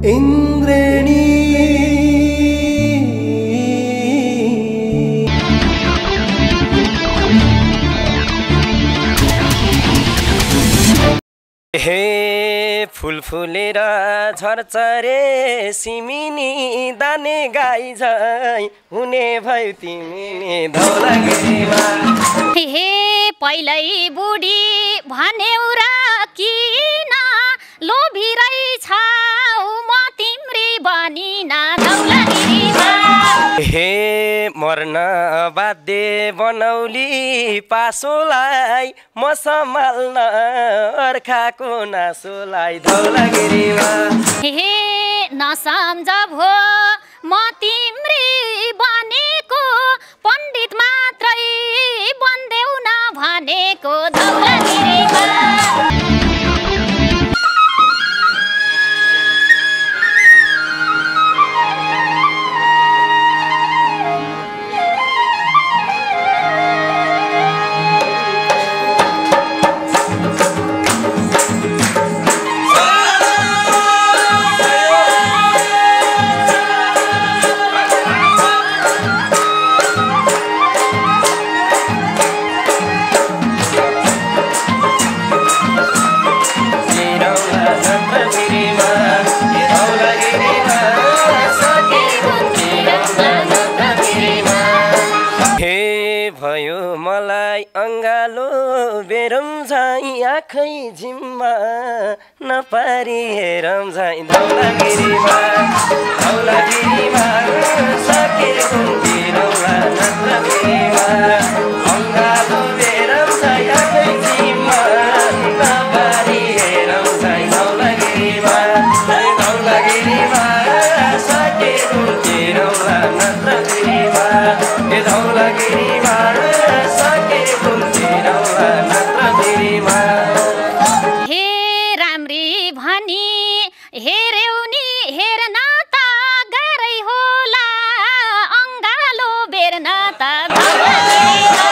इंद्रेणी हे फूल फुलेर झर्छ रे सिमिनी दाने गाई झै हुने भयो तिमी धौलागिरीमा। हे पहिलै बुढी भन्यौ र किन लोभी रहेछौ म तिम्री बनिन धौलागिरीमा। हे मर्न बाध्य बनौली पासोलाई म सम्हाल्न अर्खाको नासोलाई धौलागिरीमा। हे नसम्झ भो म तिम्री बनेको पण्डित मात्रै बन्देऊ न भनेको धौलागिरीमा। अंगालो बेरम झै आँखै झिम्मा नपारी हेरम झै धौलागिरीमा। धौलागिरीमा सके घुम्तिरौला नन्द्रगिरीमा। अंगालो बेरम झै आँखै झिम्मा नपारी हेरम झै धौलागिरीमा। धौलागिरीमा सके घुम्तिरौला नन्द्रगिरीमा। धौलागिरीमा हे राम्री भनी हेर्यौ नि हेर्न त गाह्रै होला अङ्गालो बेर्न त धौलागिरीमा।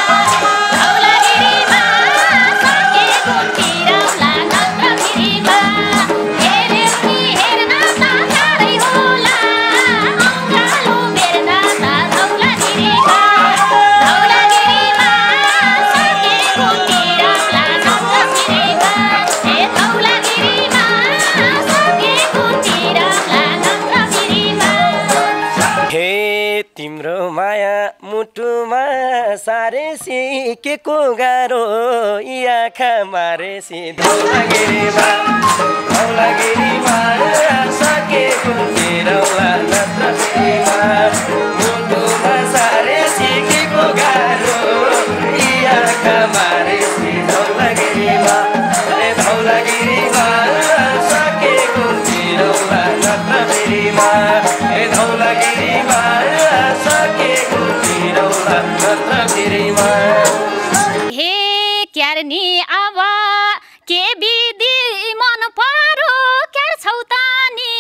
धौलागिरीमा सके घुम्तिरौला नन्द्रगिरीमा। हेर्यौ नि हेर्न त गाह्रै होला अङ्गालो बेर्न त धौलागिरीमा। धौलागिरीमा सके घुम्तिरौला नन्द्रगिरीमा। हे धौलागिरीमा सके घुम्तिरौला नन्द्रगिरीमा। हे तिम्रो माया मुटुमा सारेसी के को गाह्रो आँखा मारेसी धौलागिरीमा। धौलागिरीमा सके घुम्तिरौला नन्द्रगिरीमा। मुटुमा सारेसी के को गाह्रो आँखा मारेसी धौलागिरीमा। धौलागिरीमा सके घुम्तिरौला नन्द्रगिरीमा। धौलागिरीमा सके घुम्तिरौला नन्द्रगिरीमा। हे क्यार्नी अब के विधि मन पारो क्यार छौ त नि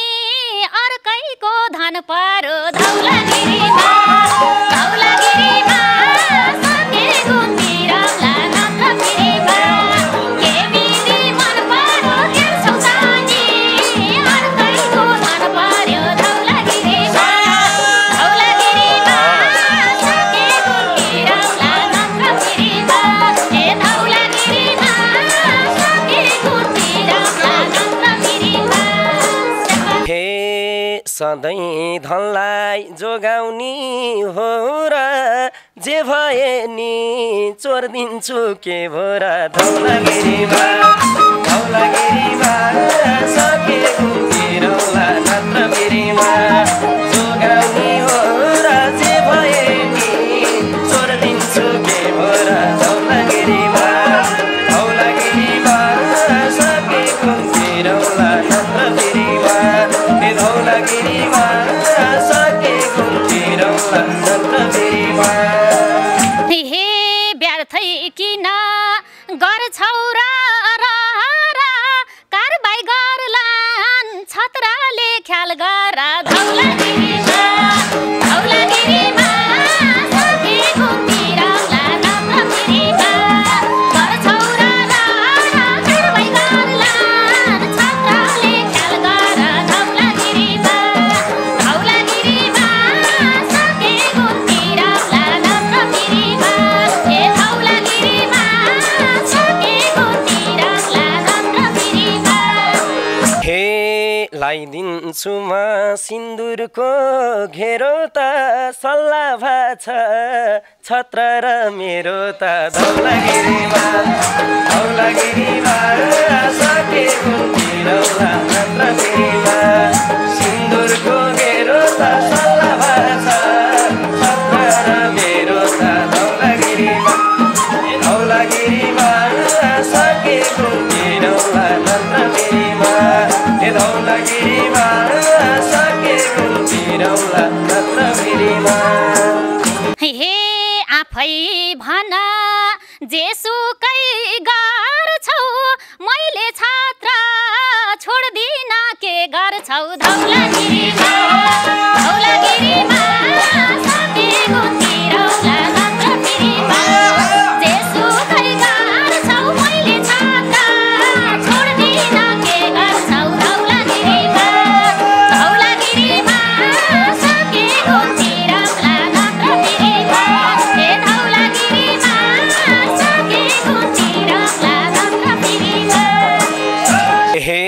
अर्कैको धन पारो धौलागिरीमा। धौलागिरीमा सके घुम्तिरौला नन्द्रगिरीमा। के विधि मन पारो क्यार छौ त नि अर्कैको धन पार्यो धौलागिरीमा। धौलागिरीमा सके घुम्तिरौला नन्द्रगिरीमा। हे धौलागिरीमा सके घुम्तिरौला नन्द्रगिरीमा। हे सधैँ धनलाई जोगाउनी हो र जे भए नि चोर्दिन्छु के भोरा धौलागिरीमा। धौलागिरीमा सके घुम्तिरौला नन्द्रगिरीमा। जोगाउनी हो र जे भए नि चोर्दिन्छु के भोरा धौलागिरीमा। धौलागिरीमा सके घुम्तिरौला नन्द्रगिरीमा। धौलागिरीमा सके घुम्तिरौला नन्द्रगिरीमा। हे व्यर्थै किन गर्छौ र कारबाही गर्लान् छत्राले ख्याल गर धौलागिरीमा। धौलागिरीमा सके घुम्तिरौला नन्द्रगिरीमा। गर्छौ र कारबाही गर्लान् छत्राले ख्याल गर धौलागिरी। लाइदिन्छु म सिन्दुरको घेरो त सल्लाह भाछ छत्र र मेरो त धौलागिरीमा सकेको तिरौला छत्रगिरीमा सिन्दुरको घेरो त सल्लाह भाछ छत्र र मेरो त धौलागिरीमा सकेको तिरौला छत्रगिरीमा धौलागिरीमा सकेको तिरौला छत्रगिरीमा। हे आफै भन जेसुकै गर्छौ मैले छात्र छोड्दिन के गर्छौ धौलागिरीमा सकेको तिरौला छत्रगिरीमा जेसुकै गर्छौ मैले छात्र छोड्दिन के गर्छौ धौलागिरीमा सकेको तिरौला छत्रगिरीमा धौलागिरीमा सकेको तिरौला छत्रगिरीमा। हे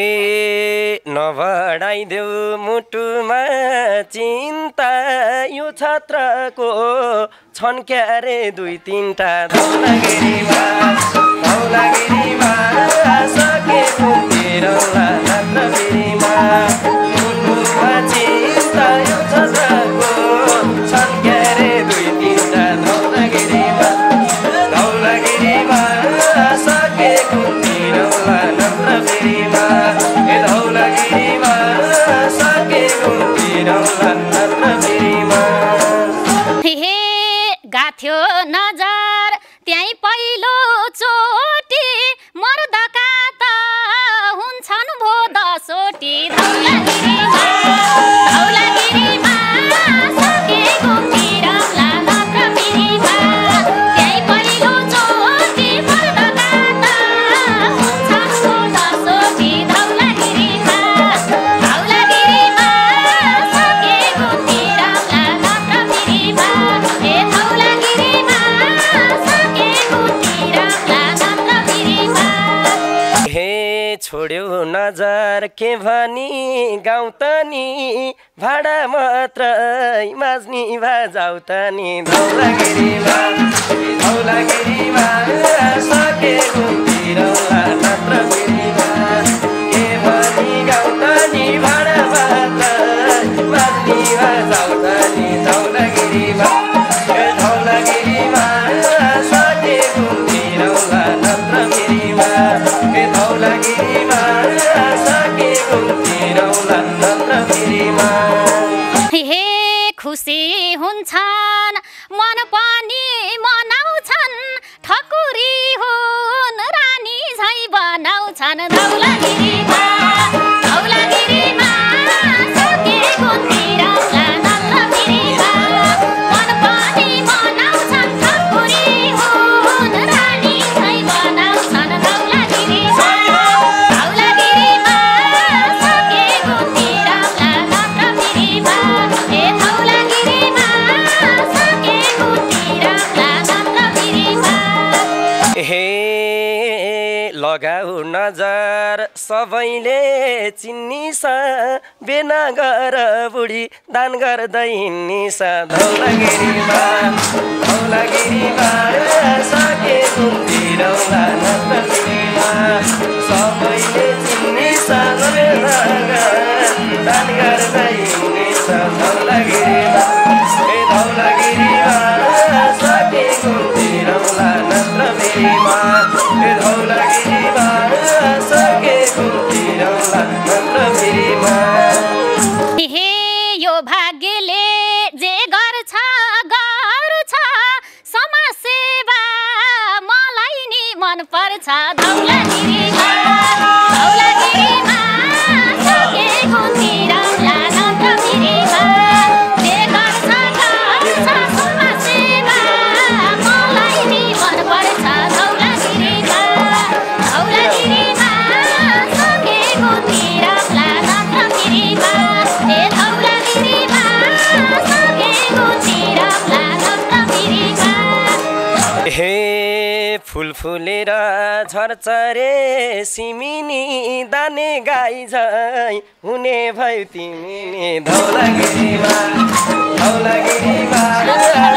नबढाइदेऊ मुटुमा चिन्ता यो छत्रको छन् क्यारे दुई तीनटा धौलागिरीमा सकेको तिरौला छत्रगिरीमा मुटुमा चिन्ता यो छत्रको छन् क्यारे दुई तीनटा धौलागिरीमा सकेको तिरौला छत्रगिरीमा धौलागिरीमा सकेको तिरौला छत्रगिरीमा। हे गाथ्यो नजर त्यही पहिलो चोटी मर्दका त हुन्छन् भो दसोटी धौलागिरीमा सकेको तिरौला छत्रगिरीमा त्यही पहिलो चोटी मर्दका त हुन्छन् भो दसोटी धौलागिरीमा सकेको तिरौला छत्रगिरीमा धौलागिरीमा सकेको तिरौला छत्रगिरीमा। हे छोड्यो नजर के भनी गाउँ त नि भाडा मात्रै माझ्नी भाजाउ त नि धौलागिरीमा सकेको तिरौला छत्रगिरीमा के भनी गाउँ त नि भाडा मात्रै माझ्नी भाजाउ त नि धौलागिरीमा सकेको तिरौला छत्रगिरीमा धौलागिरीमा सकेको तिरौला छत्रगिरीमा। हे खुसी हुन्छन् मन पनि मनाउँछन् ठकुरी हुन् रानी झै बनाउँछन् धौलागिरीमा सकेको तिरौला छत्रगिरीमा मन पनि मनाउँछन् ठकुरी हुन् रानी झै बनाउँछन् धौलागिरीमा सकेको तिरौला छत्रगिरीमा धौलागिरीमा सकेको तिरौला छत्रगिरीमा। हे लगाऊ नजर सबैले चिन्निस बेना गर बुढी दान गर्दै हिँड्निस धौलागिरीमा सकेको तिरौला छत्रगिरीमा सबैले चिन्निस बेना गर दान गर्दै हिँड्निस धौलागिरीमा सकेको तिरौला छत्रगिरीमा सकेको तिरौला छत्रगिरीमा। हे यो भाग्यले जे गर्छ समाज सेवा मलाई नि मन पर्छ धौलागिरीमा सकेको तिरौला छत्रगिरीमा जे गर्छ समाज सेवा मलाई नि मन पर्छ धौलागिरीमा सकेको तिरौला छत्रगिरीमा धौलागिरीमा सकेको तिरौला छत्रगिरीमा। हे फुल फुलेर झरझरे सिमिनी दाने गाई झै हुने भयो तिमी नि धौलागिरीमा धौलागिरीमा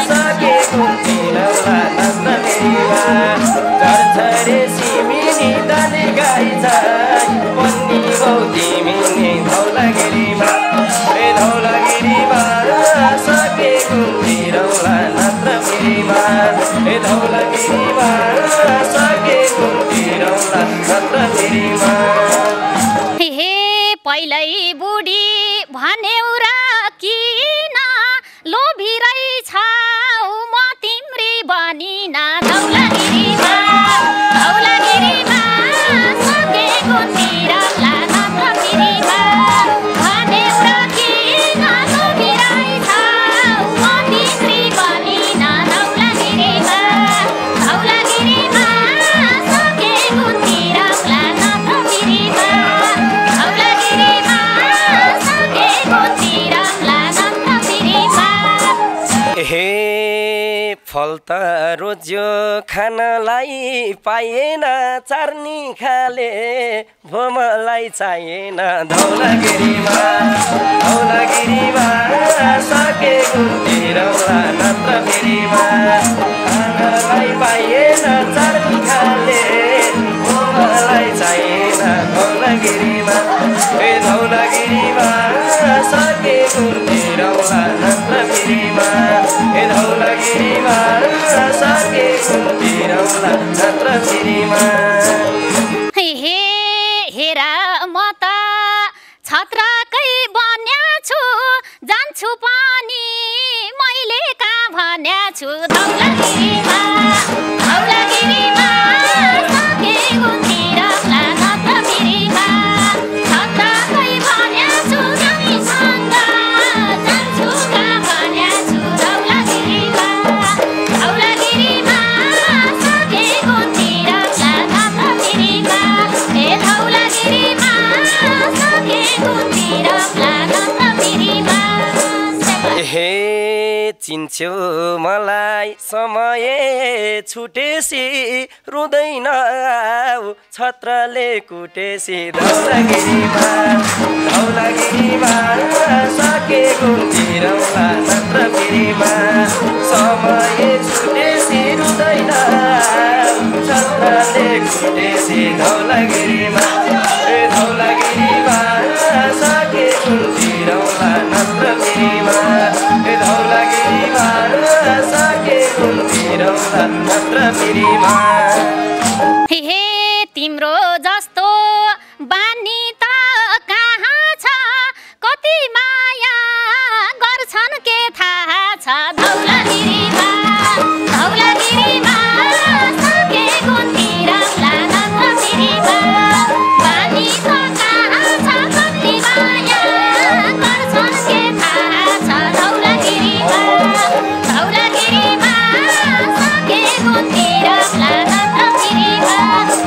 सके कुन्ती रौला नन्द्रगिरीमा झरझरे सिमिनी दाने गाई झै पन्नी भौ तिमी नि धौलागिरीमा ए धौलागिरीमा सके कुन्ती रौला नन्द्रगिरीमा ए धौलागिरीमा सके कुन्ती रौला नन्द्रगिरीमा हे पहिलै बुढी भन्यौ र किन लोभिरै छौ म तिम्री बनिन धौलागिरीमा धौलागिरीमा सके कुन्ती रौला नन्द्रगिरीमा भन्यौ र किन लोभिरै छौ म तिम्री बनिन धौलागिरीमा धौलागिरीमा सके कुन्ती रौला नन्द्रगिरीमा धौलागिरीमा सके कुन्ती रौला नन्द्रगिरीमा हे फल त रोज्यो खानलाई पाइएन चार्नी खाले भो मलाई चाहिएन धौलागिरीमा धौलागिरीमा सके कुन्ती रौला नन्द्रगिरीमा खानलाई पाइएन चार्नी खाले भो मलाई चाहिएन धौलागिरीमा ए धौलागिरीमा सके कुन्ती रौला नन्द्रगिरीमा ए धौलागिरीमा सके कुन्ती रौला नन्द्रगिरीमा हे हेर म त छत्रकै बन्या छु जान्छु पनि मैले कहाँ भन्या छु धौलागिरीमा धौलागिरीमा सके कुन्ती रौला नन्द्रगिरीमा छत्रकै बन्या छु तिमीसँग जान्छु कहाँ भन्या छु धौलागिरीमा धौलागिरीमा सके कुन्ती रौला नन्द्रगिरीमा ए धौलागिरीमा सके कुन्ती रौला नन्द्रगिरीमा हे चिन्छौ मलाई समय छुटेसी रुँदैन छत्रले कुटेसी धौलागिरीमा धौलागिरीमा सके कुन्ती रौला नन्द्रगिरीमा समय छुटेसी रुँदैन छत्रले कुटेसी धौलागिरीमा ए धौलागिरीमा सके कुन्ती रौला नन्द्रगिरीमा ए धौलागिरीमा सके कुन्ती रौला नन्द्रगिरीमा हे तिम्रो जस्तो बानी त कहाँ छ कति माया गर्छन् के थाहा छ धौलागिरीमा धौलागिरीमा सके कुन्ती रौला नन्द्रगिरीमा बानी त कहाँ छ कति माया गर्छन् के थाहा छ धौलागिरीमा धौलागिरीमा सके कुन्ती रौला नन्द्रगिरीमा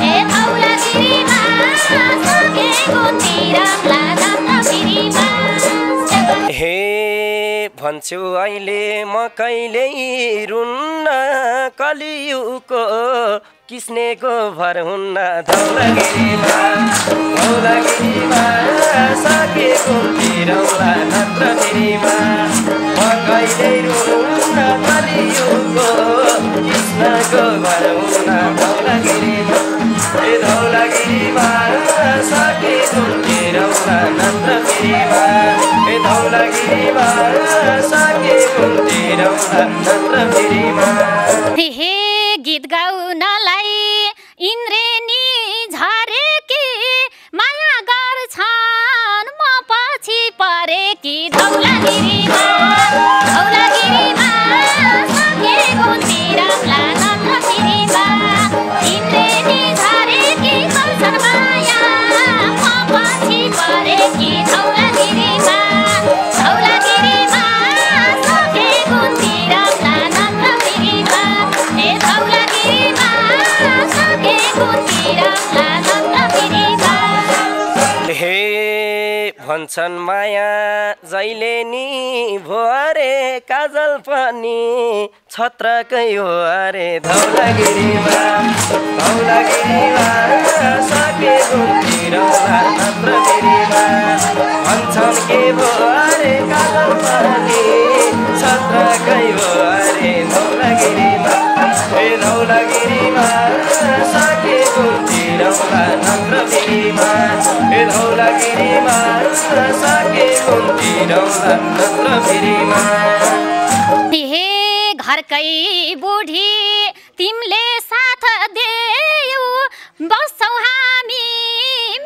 ए धौलागिरीमा सके कुन्ती रौला नन्द्रगिरीमा हे भन्छु अहिले म कहिल्यै रुन्न कलियुगको किस्नेको भर हुन्न धौलागिरीमा धौलागिरीमा सके कुन्ती रौला नन्द्रगिरीमा म कहिल्यै रुन्न कलियुगको किस्नेको भर हुन्न धौलागिरीमा ए धौलागिरीमा सके कुन्ती रौला नन्द्रगिरीमा ए धौलागिरीमा सके कुन्ती रौला नन्द्रगिरीमा हे गीत गाउनलाई इन्द्रेणी झरेकी माया गर्छन् म पछि परेकी धौलागिरीमा धौलागिरीमा सके कुन्ती रौला नन्द्रगिरीमा इन्द्रेणी झरेकी गर्छन् माया म पछि परेकी धौलागिरीमा धौलागिरीमा सके कुन्ती रौला नन्द्रगिरीमा ए धौलागिरीमा सके कुन्ती रौला नन्द्रगिरीमा हे भन्छन् माया जहिले नि भो अरे काजल पनि छत्रकै हो अरे धौलागिरीमा सके घुम्तिरौला नत्रगिरीमा भन्छन् के भो अरे काजल पनि छत्रकै हो अरे धौलागिरीमा ए धौलागिरीमा सके घुम्तिरौला नत्रगिरीमा ए धौलागिरीमा सके घुम्तिरौला नत्रगिरीमा हे घरकै बुढी तिमीले साथ देऊ बस्छौ हामी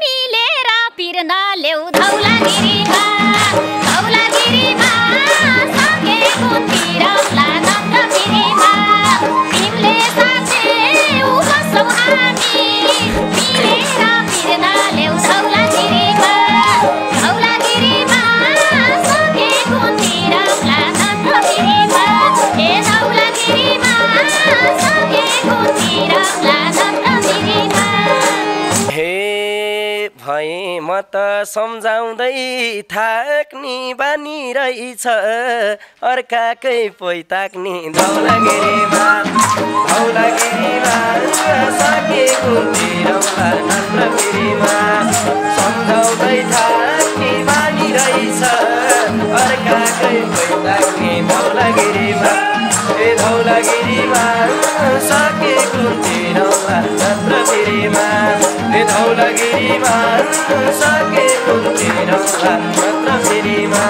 मिलेर पिर्न ल्याउ धौलागिरीमा सके घुम्तिरौला नत्रगिरीमा तिमीले साथ देऊ बस्छौ हामी मिलेर पिर्न ल्याउ धौलागिरीमा सके घुम्तिरौला नत्रगिरीमा ए धौलागिरीमा सके घुम्तिरौला नत्रगिरीमा हे भए म त सम्झाउँदै थाक्ने बानी रहेछ अर्काकै पैताक्ने धौलागिरीमा सके घुम्तिरौला नत्रगिरीमा सम्झाउँदै थाक्ने बानी रहेछ अर्काकै पैताक्ने धौलागिरीमा ए धौलागिरीमा सके घुम्तिरौला नत्रगिरीमा ए धौलागिरीमा सके घुम्तिरौला नत्रगिरीमा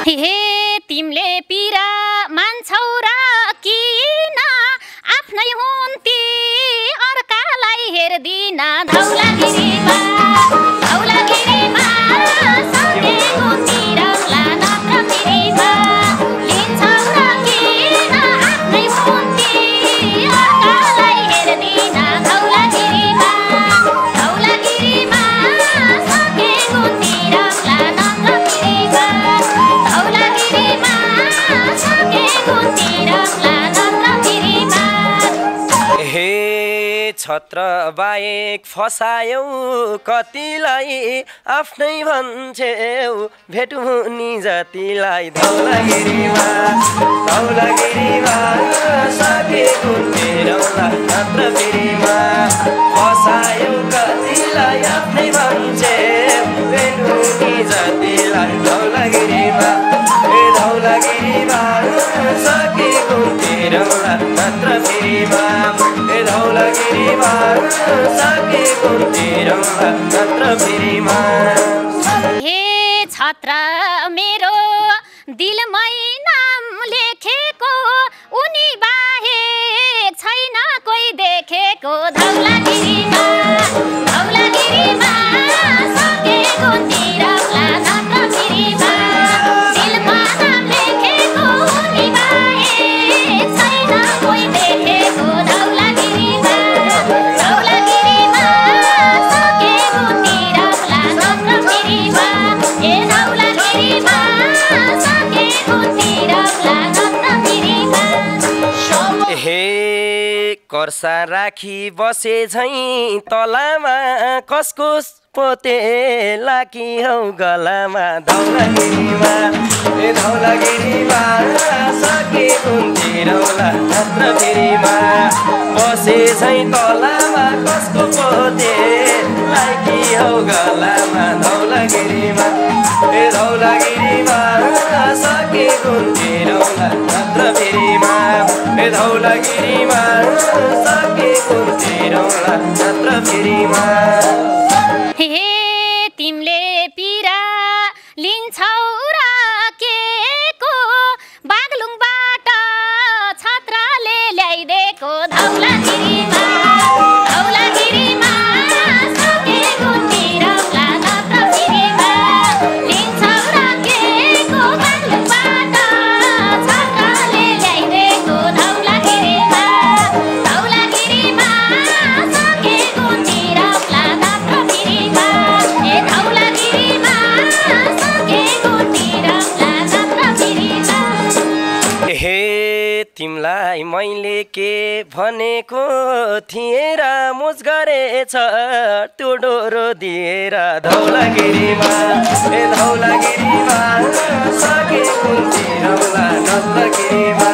हे तिमीले पिरा मान्छौ र किन आफ्नै हुन्ती अर्कालाई हेर्दिन धौलागिरीमा सके घुम्तिरौला नत्रगिरीमा लिन्छौ र किन आफ्नै हुन्ती अर्कालाई हेर्दिन धौलागिरीमा सके घुम्तिरौला नत्रगिरीमा सके घुम्तिरौला नत्रगिरीमा हे छत्र बाहेक फसायौ कतिलाई आफ्नै भन्छेउ भेट हुने जतिलाई धौलागिरीमा सके घुम्तिरौला नत्रगिरीमा फसायौ कतिलाई आफ्नै भन्छेउ भेट हुने जतिलाई धौलागिरीमा ए धौलागिरीमा सके घुम्तिरौला नत्रगिरीमा ए धौलागिरीमा सके घुम्तिरौला नत्रगिरीमा हे छत्र मेरो दिलमै नाम लेखेको उनी बाहेक छैन कोही देखेको धौलागिरीमा सके घुम्तिरौला नत्रगिरीमा दिलमा नाम लेखेको उनी बाहेक छैन कोही देखेको धौलागिरीमा सके घुम्तिरौला नत्रगिरीमा ए धौलागिरीमा सके घुम्तिरौला नत्रगिरीमा हे कर्सा राखी बसे झैँ तलामा कसको पोते लाकी हौ गलामा धौलागिरीमा ए धौलागिरीमा सके घुम्तिरौला नत्रगिरीमा बसे झैँ तलामा कसको पोते लाकी हौ गलामा धौलागिरीमा ए धौलागिरीमा सके घुम्तिरौला नत्रगिरीमा ए धौलागिरीमा सके घुम्तिरौला नत्रगिरीमा हे तिमीले पिरा लिन्छौ र के को बागलुङबाट छत्रले ल्याइदिएको धौलागिरीमा सके घुम्तिरौला नत्रगिरीमा लिन्छौ र के को बागलुङबाट छत्रले ल्याइदिएको धौलागिरीमा सके घुम्तिरौला नत्रगिरीमा ए धौलागिरीमा सके तिमलाई मैले के भनेको थिएँ र मुज गरेछ त्यो डोरो दिएर धौलागिरीमा ए धौलागिरीमा सके कुन्ती रौला नन्दगिरीमा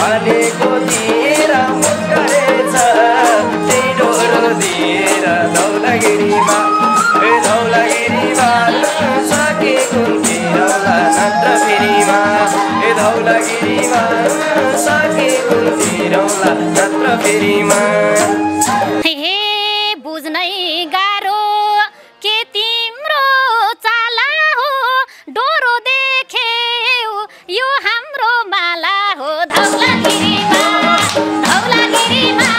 भनेको थिएँ र मुज गरेछ त्यही डोरो दिएर धौलागिरीमा ए धौलागिरीमा सके कुन्ती रौला नन्दगिरीमा ए धौलागिरीमा सके कुन्ती रौला नन्दगिरीमा हे बुझ्नै गाह्रो के तिम्रो चाला हो डोरो देख्यौ यो हाम्रो माला हो धौलागिरीमा धौलागिरीमा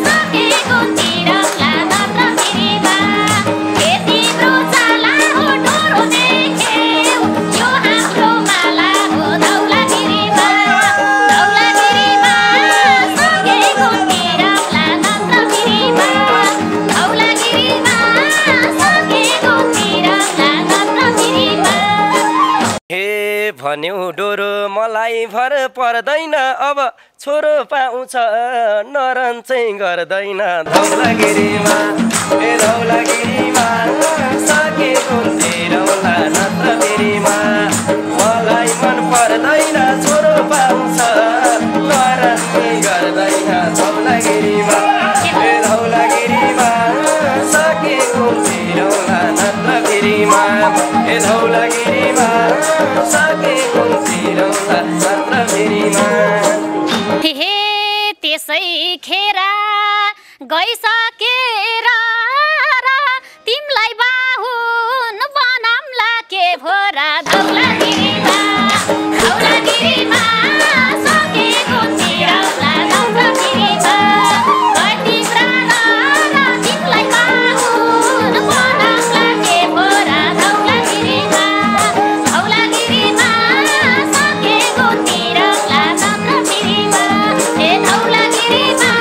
सके कुन्ती रौला नन्दगिरीमा के तिम्रो चाला हो डोरो देख्यौ यो हाम्रो माला हो धौलागिरीमा धौलागिरीमा सके कुन्ती रौला नन्दगिरीमा धौलागिरीमा सके कुन्ती रौला नन्दगिरीमा हे भन्यौ डोरो मलाई भर पर्दैन अब छोरो पाउँछ नरन चाहिँ गर्दैन धौलागिरीमा ए धौलागिरीमा सके कुन्ती रौला नन्दगिरीमा मलाई मन पर्दैन छोरो पाउँछ नरन चाहिँ गर्दैन धौलागिरीमा ए धौलागिरीमा सके कुन्ती रौला नन्दगिरीमा ए धौलागिरीमा सके कुन्ती रौला नन्दगिरीमा हे त्यसै खेरा गइसकेर र तिमलाई बाहुन बनाम्ला के भोरा धौलागिरीमा धौलागिरीमा सके कुन्ती रौला नन्दगिरीमा तिम्रा र तिमलाई बाहुन बनाम्ला के भोरा धौलागिरीमा धौलागिरीमा सके कुन्ती रौला नन्दगिरीमा ए धौलागिरीमा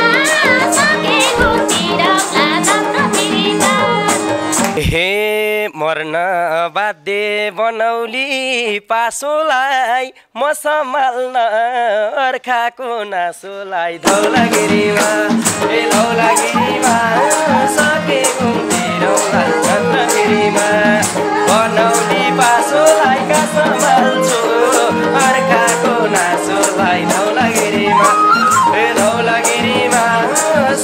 सके कुन्ती रौला नन्दगिरीमा हे मर्न बाध्य बनौली पासोलाई म सम्हाल्न अर्खाको नासोलाई धौलागिरीमा ए धौलागिरीमा सके कुन्ती रौला नन्दगिरीमा बनौली पासोलाई का सम्हाल्छु अर्खाको नासोलाई धौलागिरीमा ए धौलागिरीमा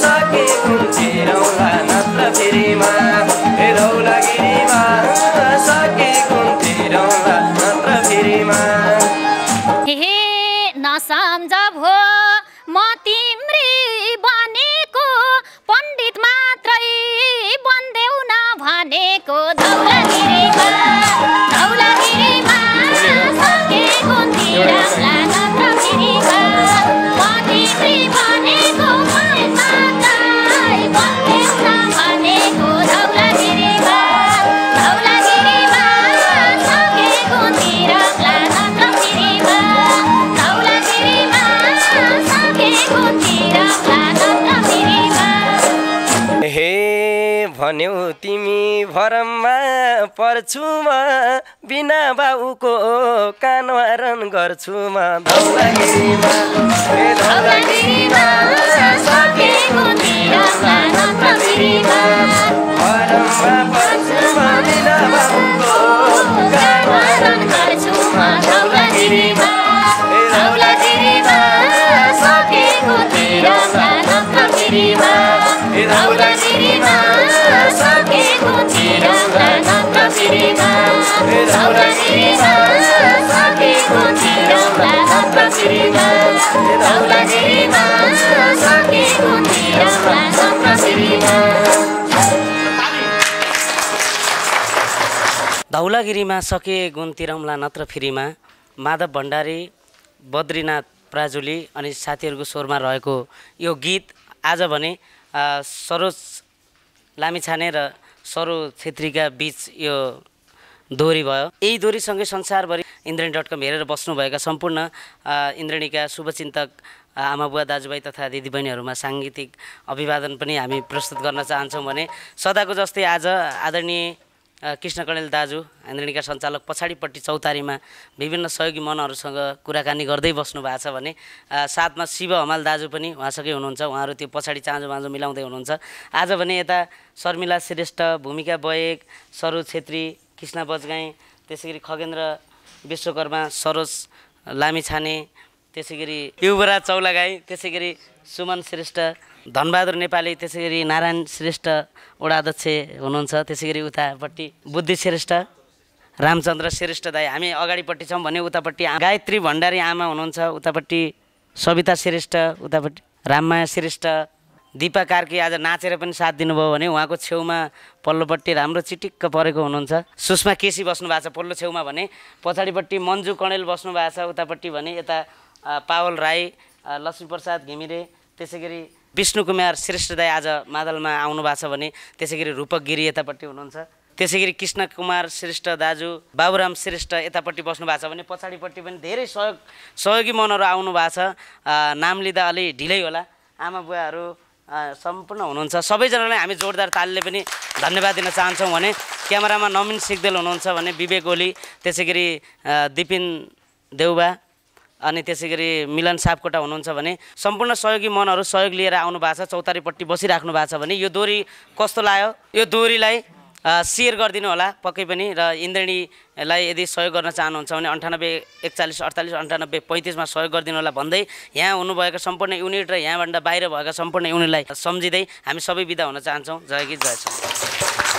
सके कुन्ती रौला नन्दगिरीमा ए धौलागिरीमा सके कुन्ती रौला नन्दगिरीमा हे नसम्झ भो म तिम्री बनेको पण्डित मात्रै बन्देऊ न भनेको धौलागिरीमा धौलागिरीमा सके कुन्ती रौला नन्दगिरीमा म तिम्री बनेको पण्डित मात्रै बन्देऊ न भनेको धौलागिरीमा धौलागिरीमा सके कुन्ती रौला नन्दगिरीमा धौलागिरीमा सके कुन्ती रौला नन्दगिरीमा हे भन्यौ तिमी भरममा पर्छु म बिना बाउको कानवारन गर्छु म धौलागिरीमा ए धौलागिरीमा सके कुन्ती रौला नन्दगिरीमा भरममा पर्छु म बिना बाउको कानवारन गर्छु म धौलागिरीमा ए धौलागिरीमा सके कुन्ती रौला नन्दगिरीमा ए धौलागिरीमा सके कुन्ती रौला नन्दगिरीमा ए धौलागिरीमा सके कुन्ती रौला नन्दगिरीमा ए धौलागिरीमा सके कुन्ती रौला नन्दगिरीमा धौलागिरीमा सके गुन्ती रौला नत्र फिरीमा माधव भण्डारी बद्रीनाथ प्राजुली अनि साथीहरूको स्वरमा रहेको यो गीत आज भने सरोज लामिछाने र सरो छेत्रीका बीच यो दोहोरी भयो। यही दोहोरीसँगै संसारभरि इन्द्रेणी.com हेरेर बस्नुभएका सम्पूर्ण इन्द्रेणीका शुभचिन्तक आमाबुवा दाजुभाइ तथा दिदीबहिनीहरूमा साङ्गीतिक अभिवादन पनि हामी प्रस्तुत गर्न चाहन्छौँ भने सदाको जस्तै आज आदरणीय कृष्ण कणेल दाजु इन्द्रणीका सञ्चालक पछाडिपट्टि चौतारीमा विभिन्न सहयोगी मनहरूसँग कुराकानी गर्दै बस्नु भएको छ भने साथमा शिव हमाल दाजु पनि उहाँसँगै हुनुहुन्छ। उहाँहरू त्यो पछाडि चाँजो बाँजो मिलाउँदै हुनुहुन्छ। आज भने यता शर्मिला श्रेष्ठ, भूमिका बयक, सरोज छेत्री, कृष्ण बजगाई, त्यसै गरी खगेन्द्र विश्वकर्मा, सरोज लामिछाने, त्यसै गरी युवराज चौलागाई, त्यसै गरी सुमन श्रेष्ठ, धनबहादुर नेपाली, त्यसै गरी नारायण श्रेष्ठ वडा अध्यक्ष हुनुहुन्छ। त्यसै गरी उतापट्टि बुद्धि श्रेष्ठ, रामचन्द्र श्रेष्ठ दाई हामी अगाडिपट्टि छौँ भने उतापट्टि गायत्री भण्डारी आमा हुनुहुन्छ। उतापट्टि सविता श्रेष्ठ, उतापट्टि राममाया श्रेष्ठ, दिपा कार्की आज नाचेर पनि साथ दिनुभयो भने उहाँको छेउमा पल्लोपट्टि राम्रो चिटिक्क परेको हुनुहुन्छ। सुषमा केसी बस्नु भएको छ पल्लो छेउमा भने पछाडिपट्टि मन्जु कणेल बस्नु भएको छ। उतापट्टि भने यता पावल राई, लक्ष्मीप्रसाद घिमिरे, त्यसै गरी विष्णु कुमार श्रेष्ठ दाई आज मादलमा आउनु भएको छ भने त्यसै गरी रूपक गिरी यतापट्टि हुनुहुन्छ। त्यसै गरी कृष्ण कुमार श्रेष्ठ दाजु, बाबुराम श्रेष्ठ यतापट्टि बस्नु भएको छ भने पछाडिपट्टि पनि धेरै सहयोगी मनहरू आउनु भएको छ। नाम लिँदा अलि ढिलै होला, आमा बुवाहरू सम्पूर्ण हुनुहुन्छ। सबैजनालाई हामी जोरदार तालीले पनि धन्यवाद दिन चाहन्छौँ। भने क्यामेरामा नमिन सिग्देल हुनुहुन्छ भने विवेक ओली, त्यसै गरी दिपिन देउबा अनि त्यसै गरी मिलन सापकोटा हुनुहुन्छ भने सम्पूर्ण सहयोगी मनहरू सहयोग लिएर आउनु भएको छ। चौतारीपट्टि बसिराख्नु भएको छ भने यो दोहोरी कस्तो लाग्यो, यो दोहोरीलाई सेयर गरिदिनु होला पक्कै पनि। र इन्द्रणीलाई यदि सहयोग गर्न चाहनुहुन्छ भने 98 41 48 98 35 सहयोग गरिदिनु होला भन्दै यहाँ हुनुभएका सम्पूर्ण युनिट र यहाँबाट बाहिर भएका सम्पूर्ण युनिटलाई सम्झिँदै हामी सबै बिदा हुन चाहन्छौँ। जय गीत जय सङ्गीत।